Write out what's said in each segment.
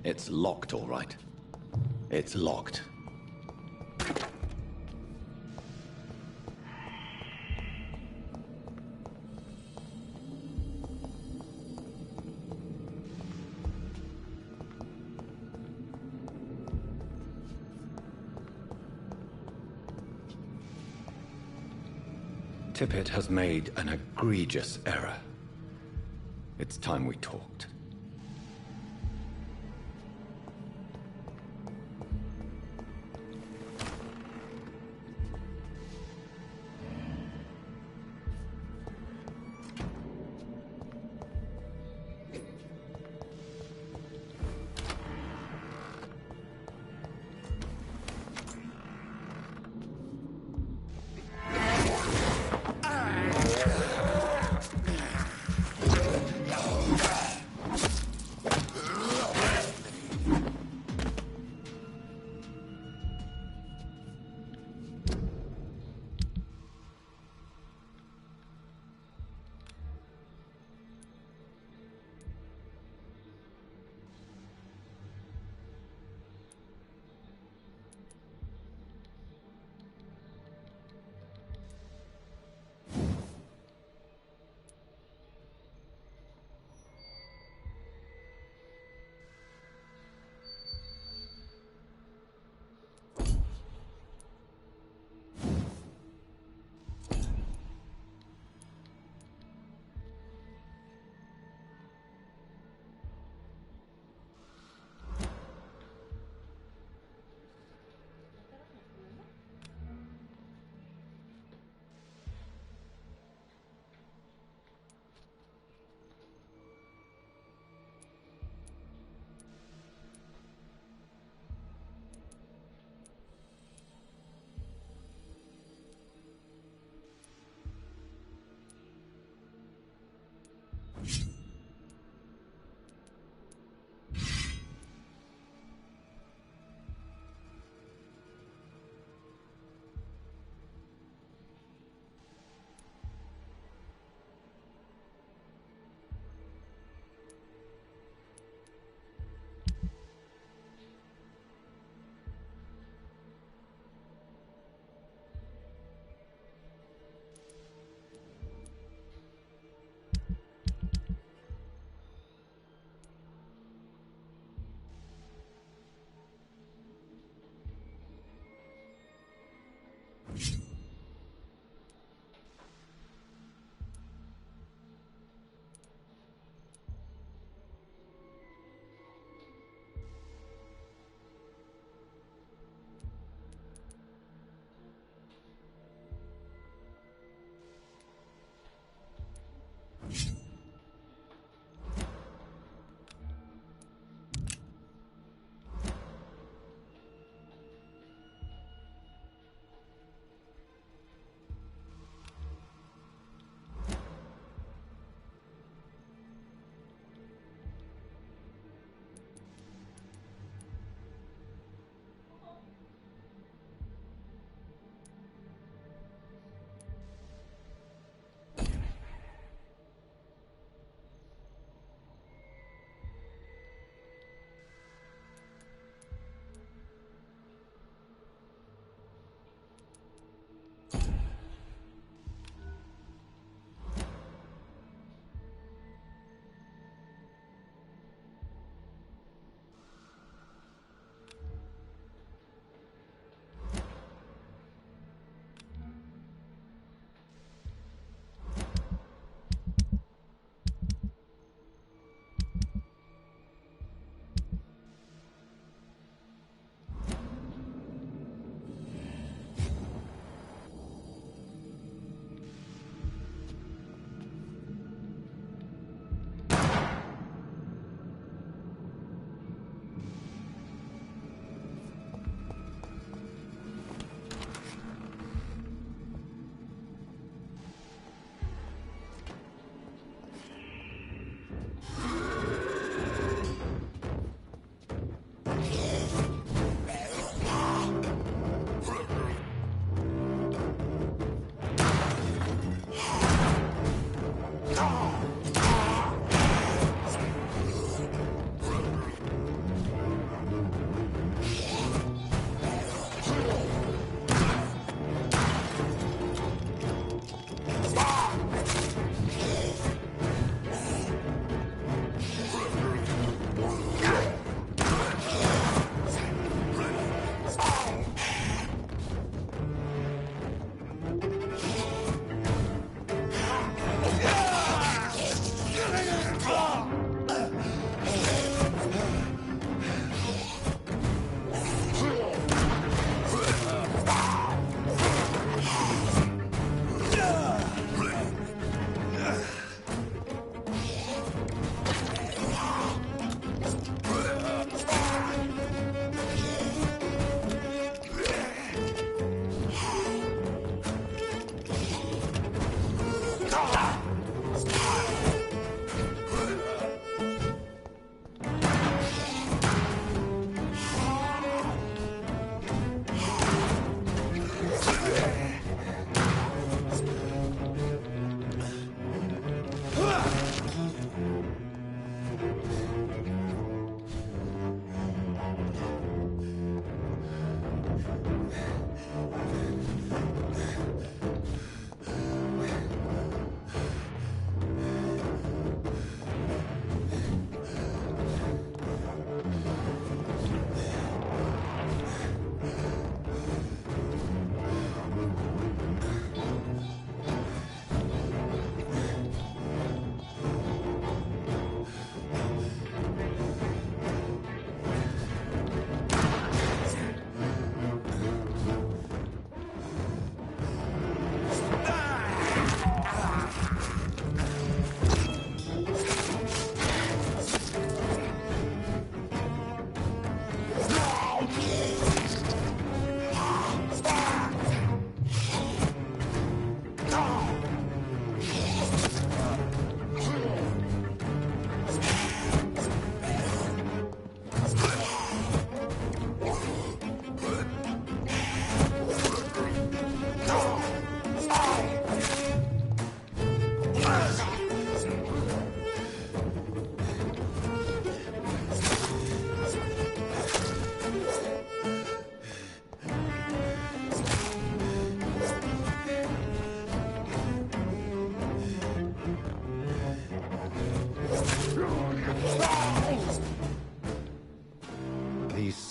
It's locked, all right. It's locked. Tippett has made an egregious error. It's time we talked.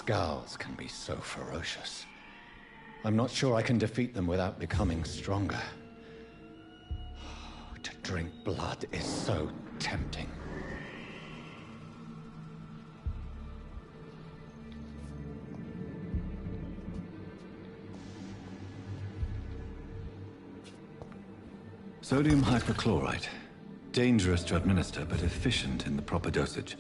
Skalls can be so ferocious. I'm not sure I can defeat them without becoming stronger. To drink blood is so tempting. Sodium hypochlorite. Dangerous to administer, but efficient in the proper dosage.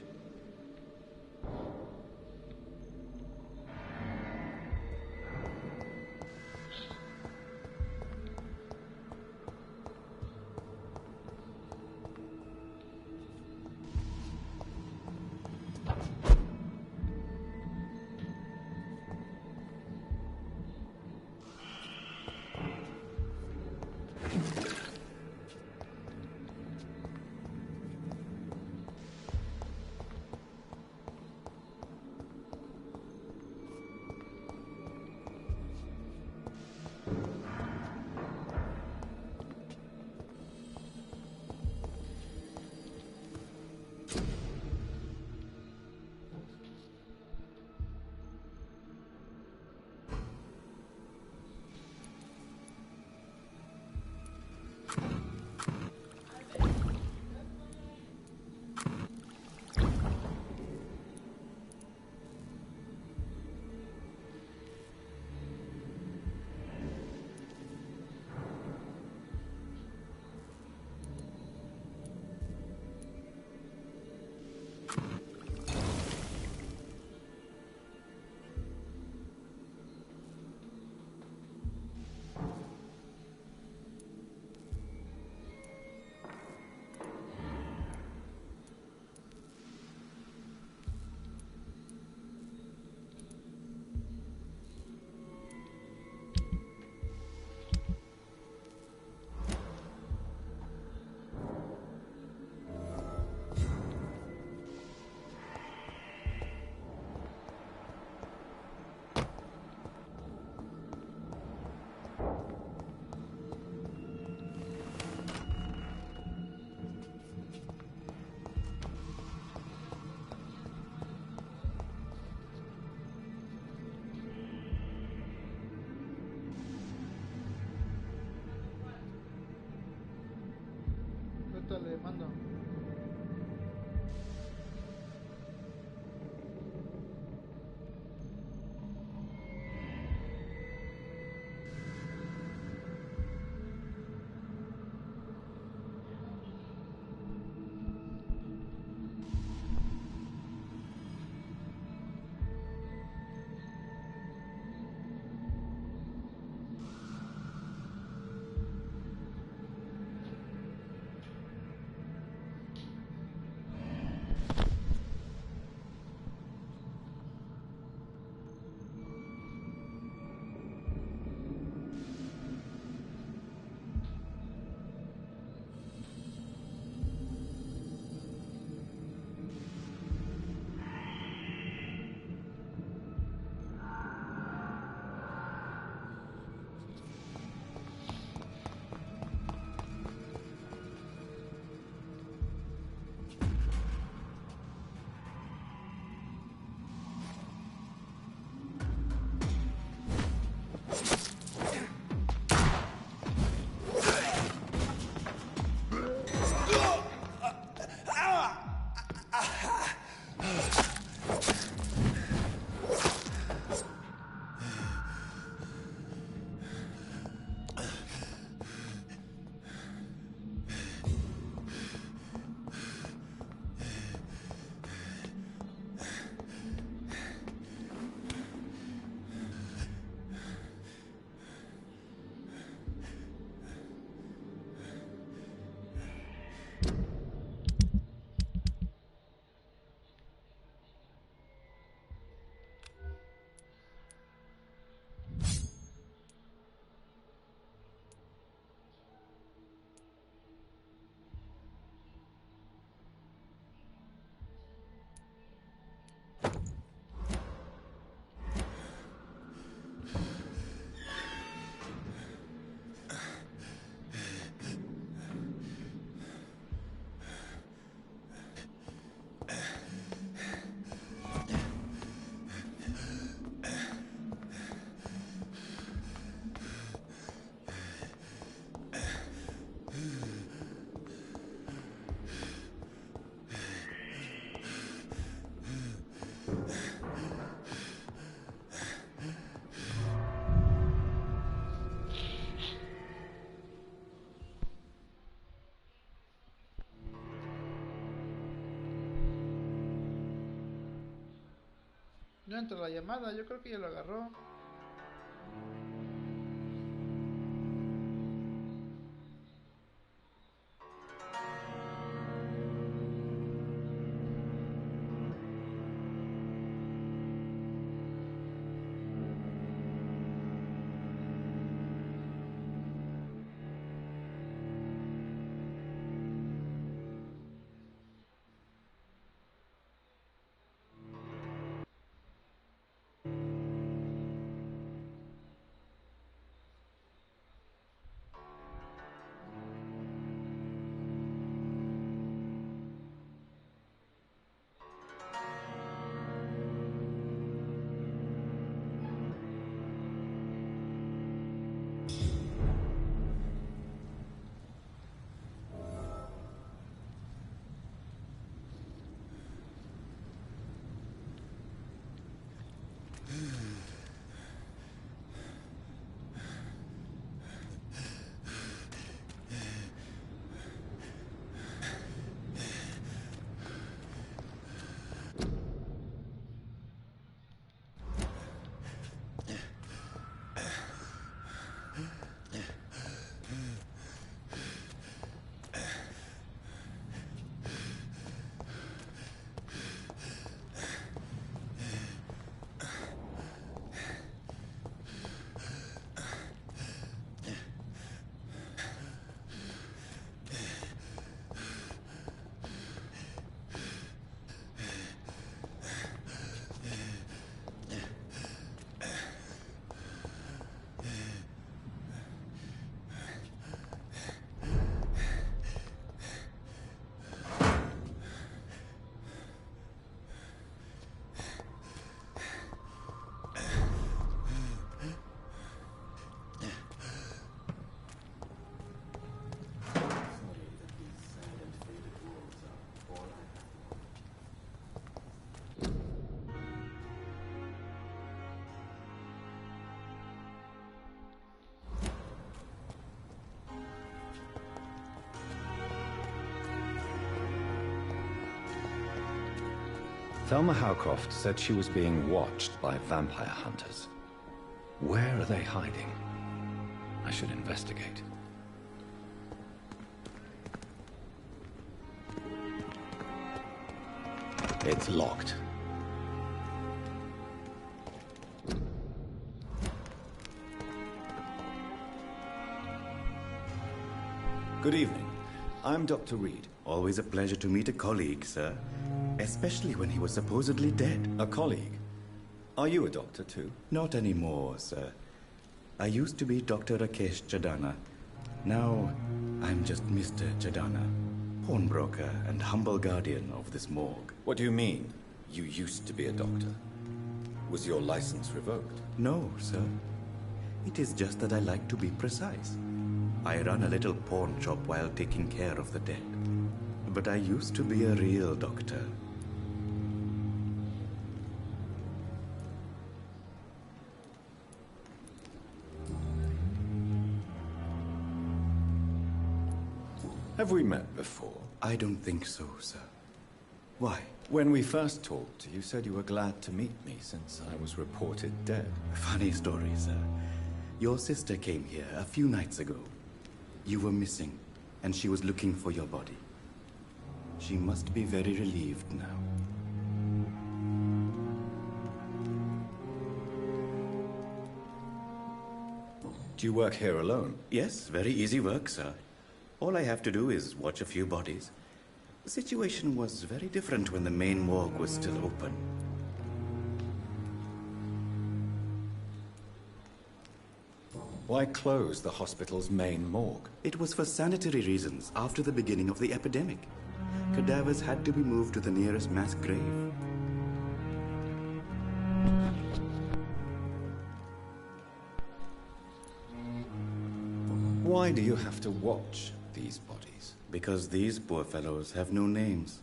No entró la llamada, yo creo que ya lo agarró. Thelma Howcroft said she was being watched by vampire hunters. Where are they hiding? I should investigate. It's locked. Good evening. I'm Dr. Reed. Always a pleasure to meet a colleague, sir. Especially when he was supposedly dead. A colleague? Are you a doctor too? Not anymore, sir. I used to be Dr. Rakesh Chadana. Now, I'm just Mr. Chadana, pawnbroker and humble guardian of this morgue. What do you mean, you used to be a doctor? Was your license revoked? No, sir. It is just that I like to be precise. I run a little pawn shop while taking care of the dead. But I used to be a real doctor. Have we met before? I don't think so, sir. Why? When we first talked, you said you were glad to meet me since I was reported dead. Funny story, sir. Your sister came here a few nights ago. You were missing, and she was looking for your body. She must be very relieved now. Do you work here alone? Yes, very easy work, sir. All I have to do is watch a few bodies. The situation was very different when the main morgue was still open. Why close the hospital's main morgue? It was for sanitary reasons after the beginning of the epidemic. Cadavers had to be moved to the nearest mass grave. Why do you have to watch these bodies? Because these poor fellows have no names.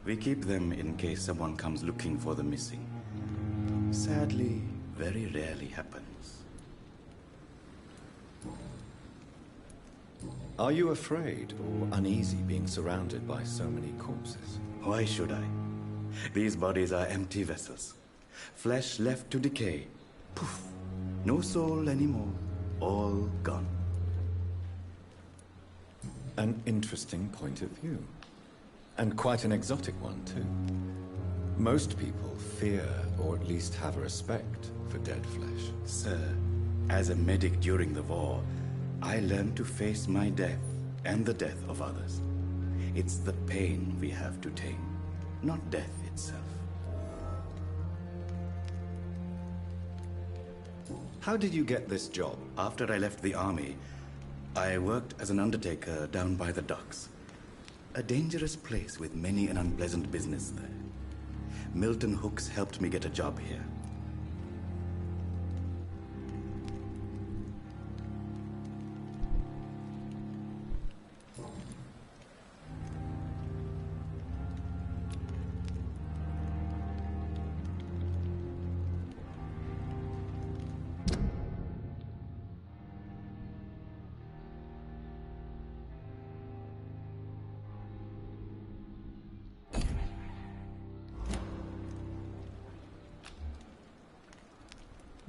We keep them in case someone comes looking for the missing. Sadly, very rarely happens. Are you afraid or uneasy being surrounded by so many corpses? Why should I? These bodies are empty vessels. Flesh left to decay. Poof. No soul anymore. All gone. An interesting point of view. And quite an exotic one, too. Most people fear, or at least have a respect, for dead flesh. Sir, as a medic during the war, I learned to face my death and the death of others. It's the pain we have to tame, not death itself. How did you get this job? After I left the army, I worked as an undertaker down by the docks. A dangerous place with many an unpleasant business there. Milton Hooks helped me get a job here.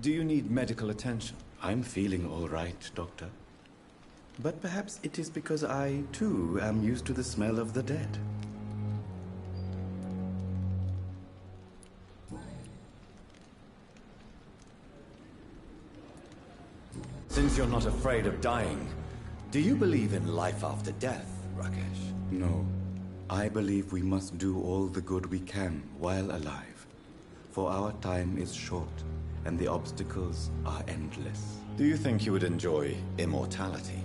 Do you need medical attention? I'm feeling all right, Doctor. But perhaps it is because I, too, am used to the smell of the dead. Since you're not afraid of dying, do you believe in life after death, Rakesh? No. I believe we must do all the good we can while alive. For our time is short, and the obstacles are endless. Do you think you would enjoy immortality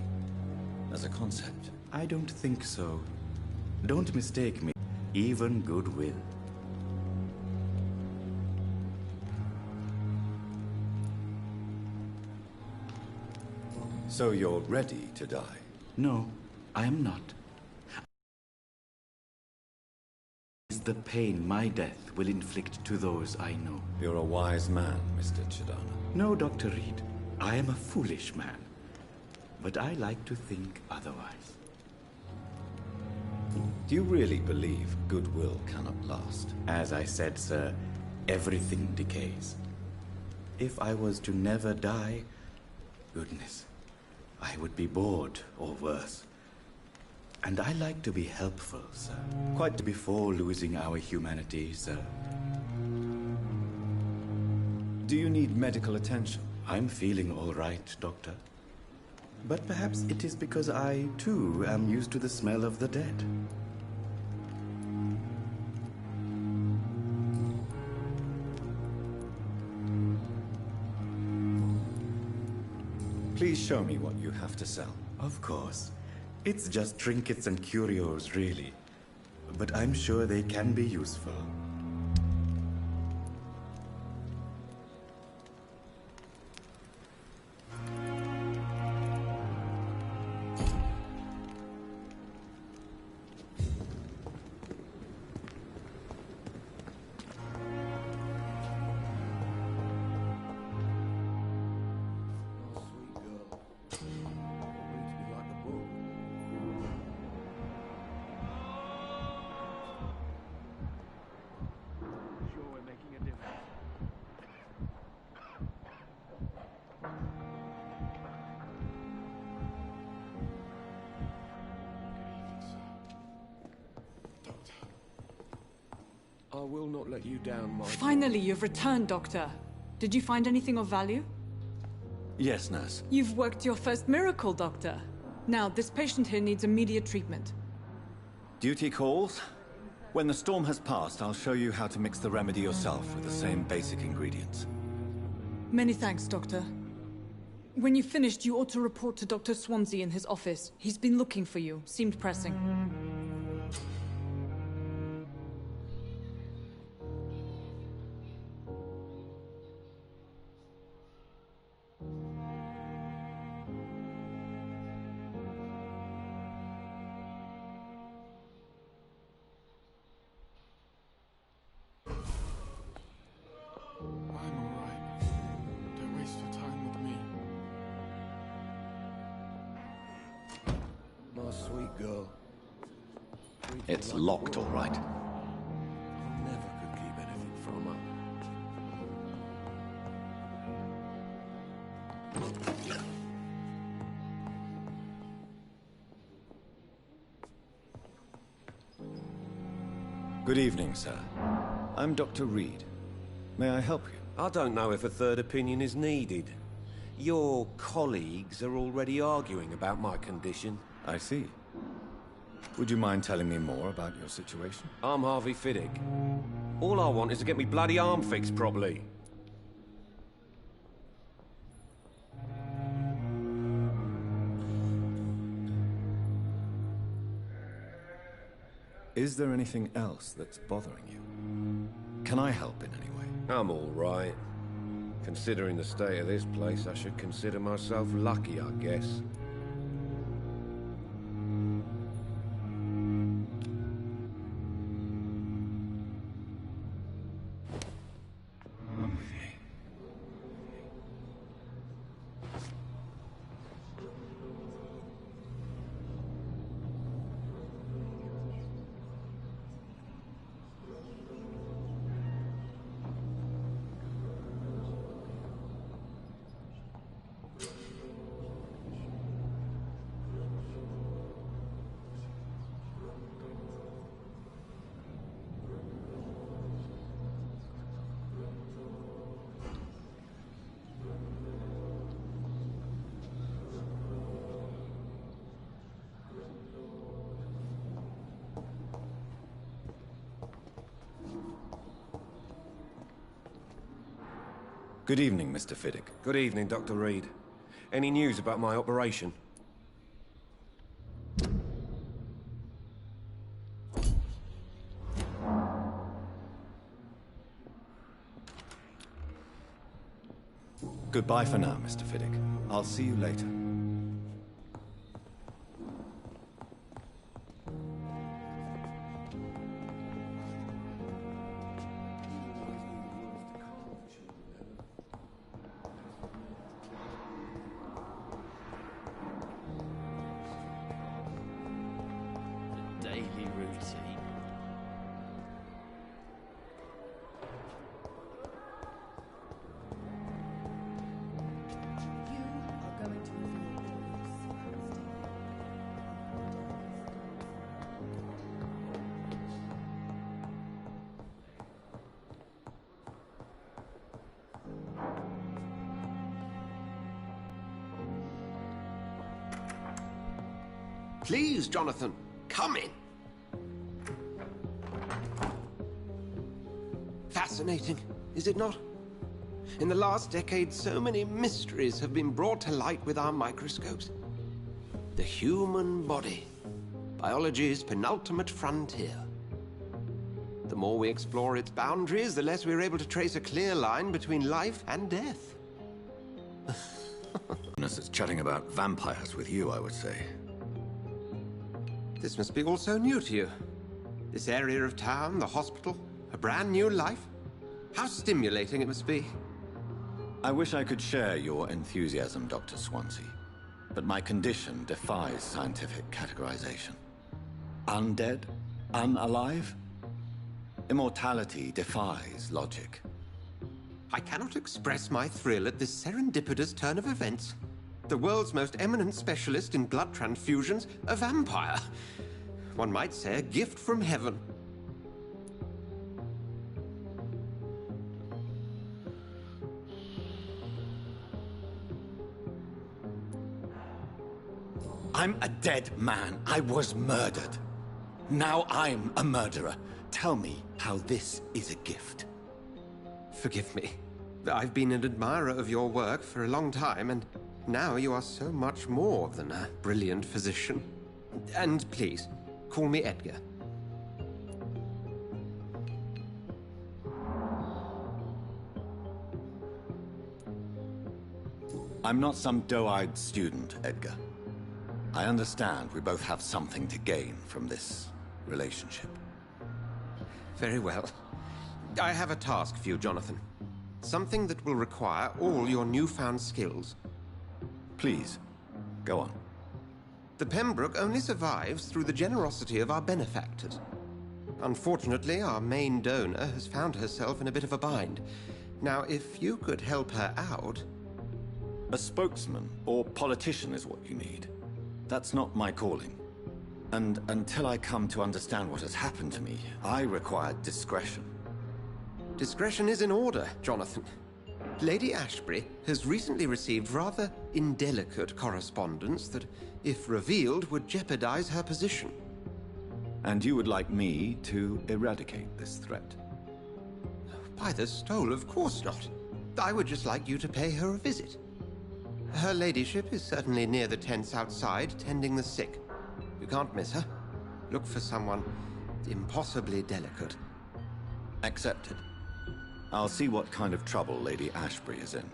as a concept? I don't think so. Don't mistake me. Even goodwill. So you're ready to die? No, I am not. It's the pain my death will inflict to those I know. You're a wise man, Mr. Chidana. No, Dr. Reed. I am a foolish man. But I like to think otherwise. Do you really believe goodwill cannot last? As I said, sir, everything decays. If I was to never die, goodness, I would be bored or worse. And I like to be helpful, sir. Quite before losing our humanity, sir. Do you need medical attention? I'm feeling all right, Doctor. But perhaps it is because I, too, am used to the smell of the dead. Please show me what you have to sell. Of course. It's just trinkets and curios, really. But I'm sure they can be useful. I will not let you down, my... Finally, you've returned, Doctor. Did you find anything of value? Yes, nurse. You've worked your first miracle, Doctor. Now, this patient here needs immediate treatment. Duty calls. When the storm has passed, I'll show you how to mix the remedy yourself with the same basic ingredients. Many thanks, Doctor. When you've finished, you ought to report to Dr. Swansea in his office. He's been looking for you. Seemed pressing. Sweet girl. It's locked, all right. I never could keep anything from her. Good evening, sir. I'm Dr. Reed. May I help you? I don't know if a third opinion is needed. Your colleagues are already arguing about my condition. I see. Would you mind telling me more about your situation? I'm Harvey Fiddick. All I want is to get me bloody arm fixed properly. Is there anything else that's bothering you? Can I help in any way? I'm all right. Considering the state of this place, I should consider myself lucky, I guess. Good evening, Mr. Fiddick. Good evening, Dr. Reed. Any news about my operation? Goodbye for now, Mr. Fiddick. I'll see you later. Daily routine. You are going to reveal all your Please, Jonathan, come in. Fascinating, is it not? In the last decade, so many mysteries have been brought to light with our microscopes. The human body, biology's penultimate frontier. The more we explore its boundaries, the less we're able to trace a clear line between life and death. It's chatting about vampires with you, I would say. This must be all so new to you. This area of town, the hospital, a brand new life. How stimulating it must be. I wish I could share your enthusiasm, Dr. Swansea, but my condition defies scientific categorization. Undead? Unalive? Immortality defies logic. I cannot express my thrill at this serendipitous turn of events. The world's most eminent specialist in blood transfusions, a vampire. One might say a gift from heaven. I'm a dead man. I was murdered. Now I'm a murderer. Tell me how this is a gift. Forgive me. I've been an admirer of your work for a long time, and now you are so much more than a brilliant physician. And please, call me Edgar. I'm not some doe-eyed student, Edgar. I understand we both have something to gain from this relationship. Very well. I have a task for you, Jonathan. Something that will require all your newfound skills. Please, go on. The Pembroke only survives through the generosity of our benefactors. Unfortunately, our main donor has found herself in a bit of a bind. Now, if you could help her out... A spokesman or politician is what you need. That's not my calling. And until I come to understand what has happened to me, I require discretion. Discretion is in order, Jonathan. Lady Ashbury has recently received rather indelicate correspondence that, if revealed, would jeopardize her position. And you would like me to eradicate this threat? By the stole, of course not. I would just like you to pay her a visit. Her ladyship is certainly near the tents outside, tending the sick. You can't miss her. Look for someone impossibly delicate. Accepted. I'll see what kind of trouble Lady Ashbury is in.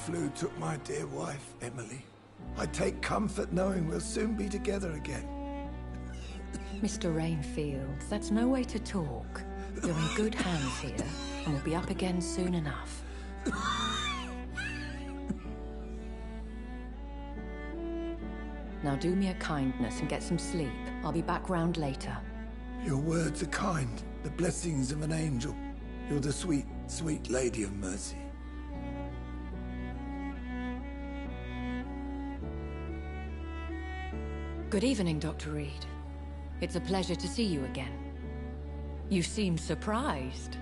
flu took my dear wife, Emily. I take comfort knowing we'll soon be together again. Mr. Rainfield, that's no way to talk. You're in good hands here, and we'll be up again soon enough. Now do me a kindness and get some sleep. I'll be back round later. Your words are kind, the blessings of an angel. You're the sweet, sweet Lady of Mercy. Good evening, Dr. Reed. It's a pleasure to see you again. You seem surprised.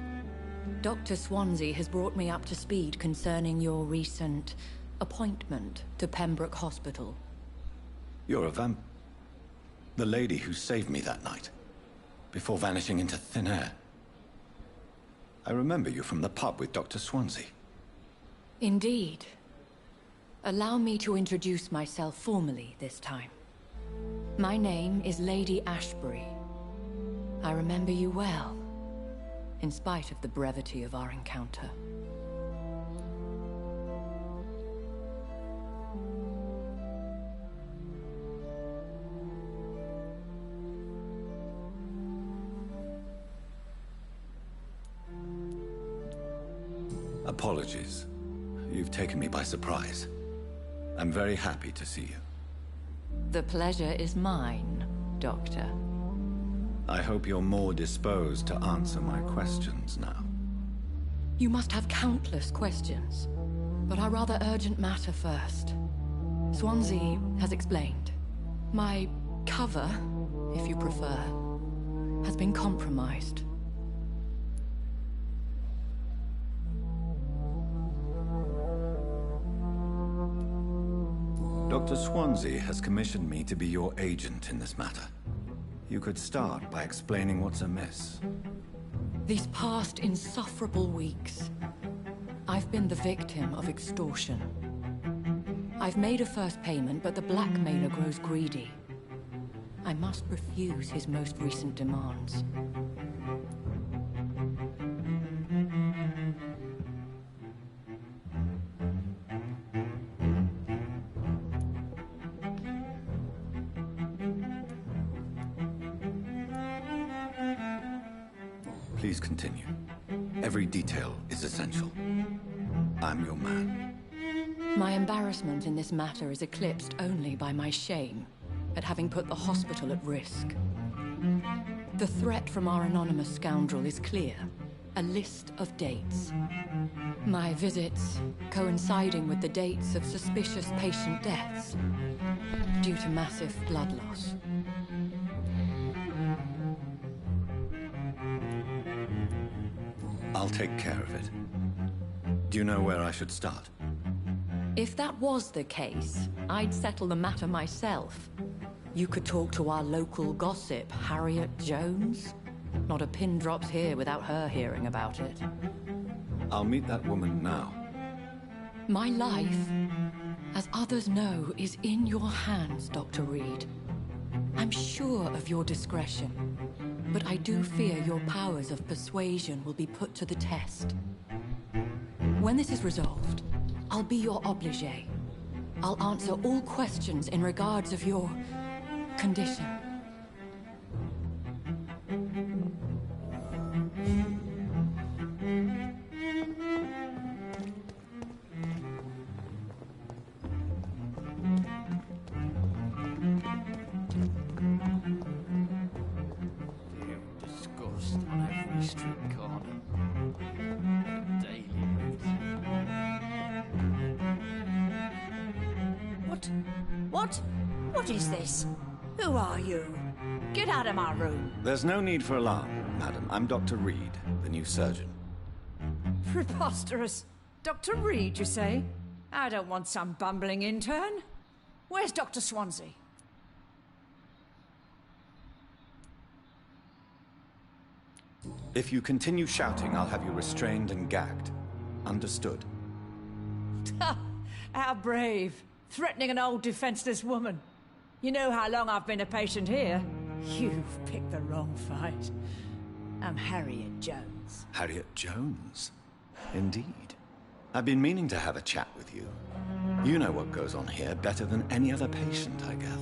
Dr. Swansea has brought me up to speed concerning your recent appointment to Pembroke Hospital. You're a the lady who saved me that night, before vanishing into thin air. I remember you from the pub with Dr. Swansea. Indeed. Allow me to introduce myself formally this time. My name is Lady Ashbury. I remember you well, in spite of the brevity of our encounter. Apologies. You've taken me by surprise. I'm very happy to see you. The pleasure is mine, Doctor. I hope you're more disposed to answer my questions now. You must have countless questions, but our rather urgent matter first. Swansea has explained. My cover, if you prefer, has been compromised. Dr. Swansea has commissioned me to be your agent in this matter. You could start by explaining what's amiss. These past insufferable weeks, I've been the victim of extortion. I've made a first payment, but the blackmailer grows greedy. I must refuse his most recent demands. Please continue. Every detail is essential. I'm your man. My embarrassment in this matter is eclipsed only by my shame at having put the hospital at risk. The threat from our anonymous scoundrel is clear. A list of dates. My visits coinciding with the dates of suspicious patient deaths due to massive blood loss. I'll take care of it. Do you know where I should start? If that was the case, I'd settle the matter myself. You could talk to our local gossip, Harriet Jones. Not a pin drops here without her hearing about it. I'll meet that woman now. My life, as others know, is in your hands, Dr. Reed. I'm sure of your discretion, but I do fear your powers of persuasion will be put to the test. When this is resolved, I'll be your obligé. I'll answer all questions in regards of your condition. What is this? Who are you? Get out of my room. There's no need for alarm, madam. I'm Dr. Reed, the new surgeon. Preposterous. Dr. Reed, you say? I don't want some bumbling intern. Where's Dr. Swansea? If you continue shouting, I'll have you restrained and gagged. Understood? How brave. Threatening an old defenseless woman. You know how long I've been a patient here? You've picked the wrong fight. I'm Harriet Jones. Harriet Jones? Indeed. I've been meaning to have a chat with you. You know what goes on here better than any other patient, I gather.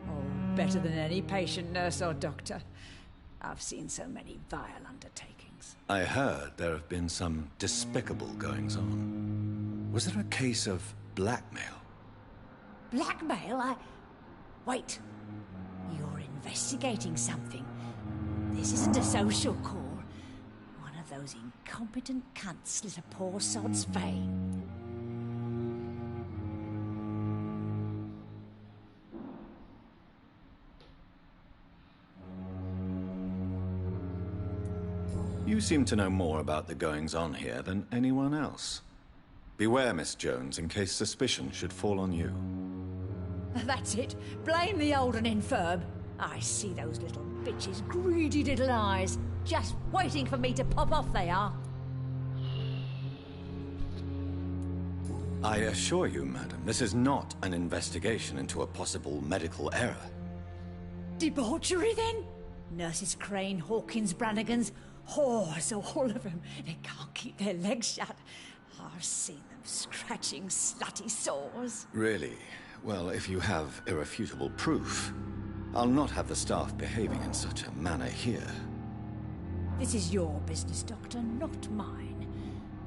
Oh, better than any patient, nurse, or doctor. I've seen so many vile undertakings. I heard there have been some despicable goings-on. Was there a case of blackmail? Blackmail? Wait. You're investigating something. This isn't a social call. One of those incompetent cunts slit a poor sod's vein. You seem to know more about the goings-on here than anyone else. Beware, Miss Jones, in case suspicion should fall on you. That's it. Blame the old and infirm. I see those little bitches' greedy little eyes. Just waiting for me to pop off, they are. I assure you, madam, this is not an investigation into a possible medical error. Debauchery, then? Nurses Crane, Hawkins, Brannigans, whores, all of them. They can't keep their legs shut. I've seen them scratching slutty sores. Really? Well, if you have irrefutable proof, I'll not have the staff behaving in such a manner here. This is your business, Doctor, not mine.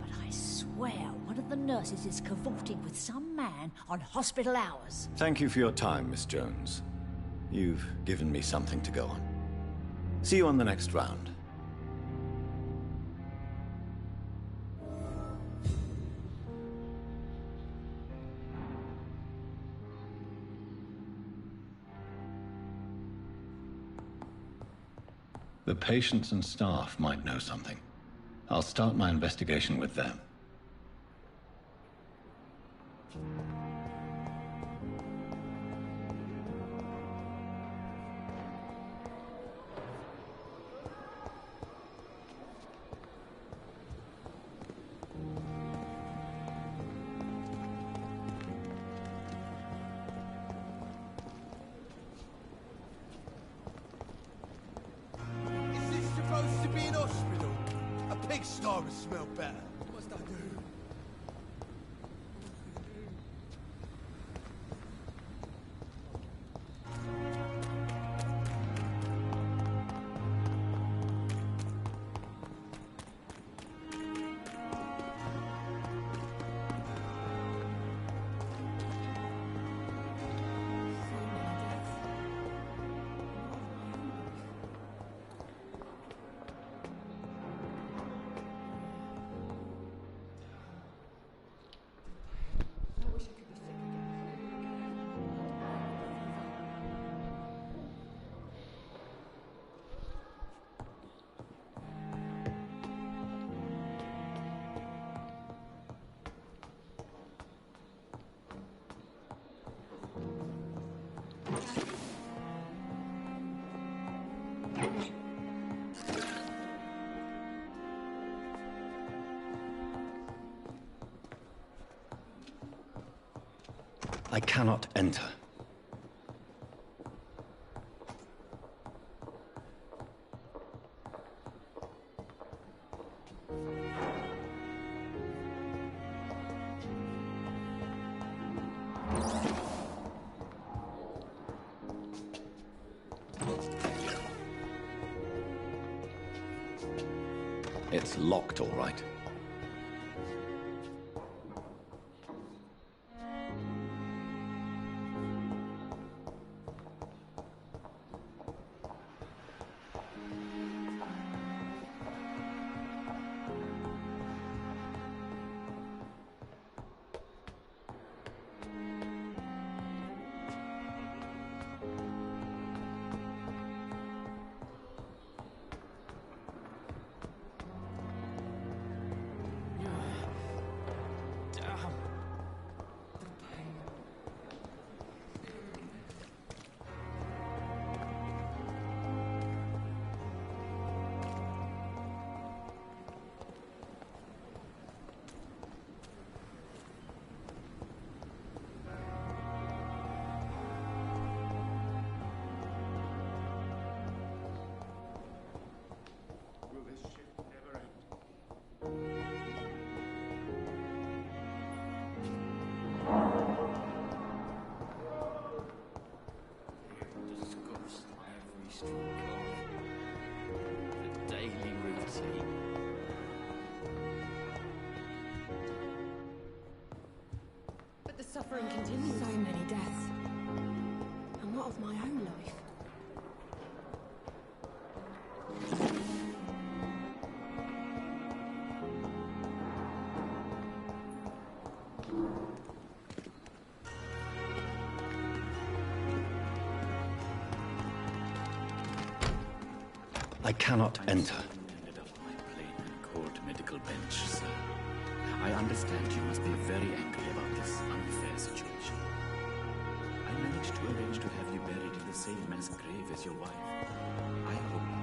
But I swear one of the nurses is cavorting with some man on hospital hours. Thank you for your time, Miss Jones. You've given me something to go on. See you on the next round. The patients and staff might know something. I'll start my investigation with them. Smell better. What must I do? I cannot enter. It's locked, all right. drink of. The daily routine. But the suffering continues. So many deaths. And what of my own life? I cannot enter. Ended off my plain and cold medical bench, sir. I understand you must be very angry about this unfair situation. I managed to arrange to have you buried in the same mass grave as your wife. I hope